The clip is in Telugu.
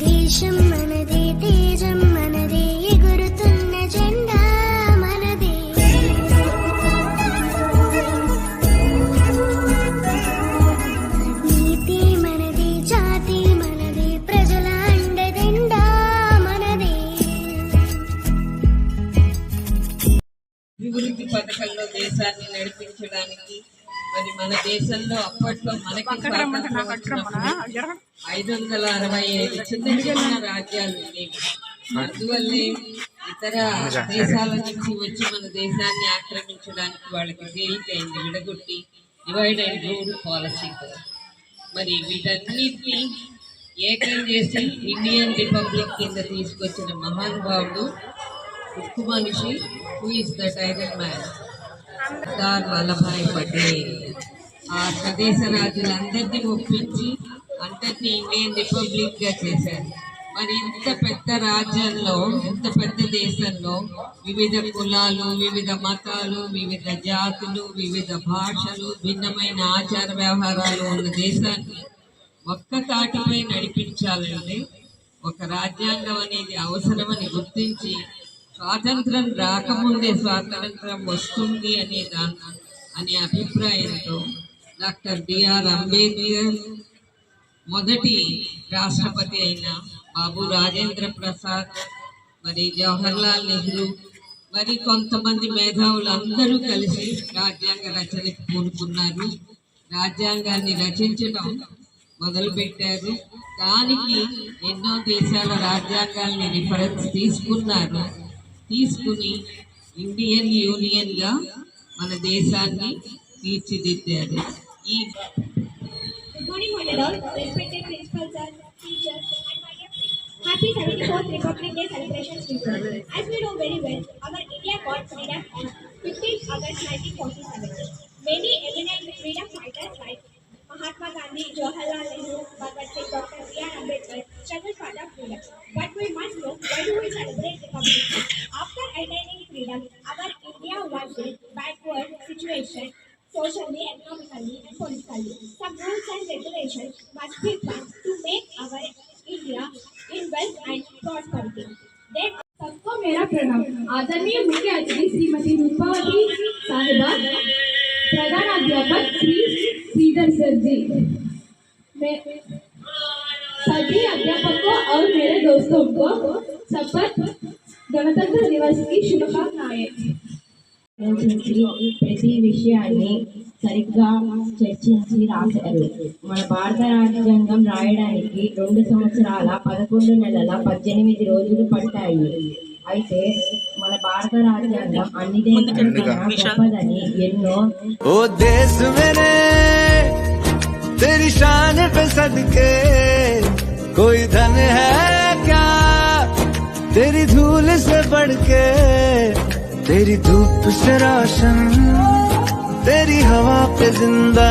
దేశం మనదే, తేజం మనదే, ఎగురుతున్న జెండా మనదే. నీతి మనదే, జాతి మనదే, ప్రజల అండదండా మనదే. అభివృద్ధి పథకంలో దేశాన్ని నడిపించడానికి మరి మన దేశంలో అప్పట్లో మనకి 565 చిన్న చిన్న రాజ్యాలు ఉండేవి. అందువల్లే ఇతర దేశాల నుంచి వచ్చి మన దేశాన్ని ఆక్రమించడానికి వాళ్ళకి తేలికైంది విడగొట్టి డివైడ్ అండ్ రూల్ పాలసీతో. మరి వీటన్నిటిని ఏకం చేసి ఇండియన్ రిపబ్లిక్ కింద తీసుకొచ్చిన మహానుభావుడు ఉక్కు మనిషి, who is the tiger man, Sardar Vallabhbhai Patel. ఆ ప్రదేశ రాజులందరినీ ఒప్పించి అందరినీ ఇండియన్ రిపబ్లిక్ గా చేశారు. మరి ఇంత పెద్ద రాజ్యంలో, ఇంత పెద్ద దేశంలో వివిధ కులాలు, వివిధ మతాలు, వివిధ జాతులు, వివిధ భాషలు, భిన్నమైన ఆచార వ్యవహారాలు ఉన్న దేశాన్ని ఒక్క తాటిపై నడిపించాలంటే ఒక రాజ్యాంగం అనేది అవసరమని గుర్తించి స్వాతంత్రం రాకముందే స్వాతంత్రం వస్తుంది అనే అభిప్రాయంతో డాక్టర్ బిఆర్ అంబేద్కర్, మొదటి రాష్ట్రపతి అయిన బాబు రాజేంద్ర ప్రసాద్, మరి జవహర్లాల్ నెహ్రూ, మరి కొంతమంది మేధావులు అందరూ కలిసి రాజ్యాంగ రచనకు పూనుకున్నారు. రాజ్యాంగాన్ని రచించడం మొదలుపెట్టారు. దానికి ఎన్నో దేశాల రాజ్యాంగాల్ని రిఫరెన్స్ తీసుకుని ఇండియన్ యూనియన్గా మన దేశాన్ని తీర్చిదిద్దారు. ఈ Happy 74th Republic Day celebrations to you. As we know very well, our India got freedom on 15th August 1947. Many eminent freedom fighters like Mahatma Gandhi, Jawaharlal Nehru, Bhagat Singh, Dr. B.R. Ambedkar struggled for the freedom. But we must know, why do we celebrate Republic Day? After attaining freedom, our India was in backward situation socially, economically and politically. Some rules and regulations must be planned to make our India in wealth and prosperity. Then सबको मेरा प्रणाम। आदरणीय मुख्य अतिथि श्रीमती रूपावती साहिबा, प्रधान अध्यापक श्री श्रीधर सर जी, मैं सभी अध्यापकों और मेरे दोस्तों को शपथ गणतंत्र दिवस की शुभकामनाएं। ప్రతి విషయాన్ని సరిగ్గా చర్చించి రాశారు. మన భారత రాజ్యాంగం రాయడానికి 2 సంవత్సరాల 11 నెలల 18 రోజులు పట్టాయి. అయితే మన భారత రాజ్యాంగం అన్ని దేశాలకన్నా గొప్పదని ఎన్నో ఓ దేశ్ మేరే तेरी शान पे सदके कोई धन है क्या, तेरी धूल से बढ़ के, तेरी धूप से रोशन, तेरी हवा पे जिंदा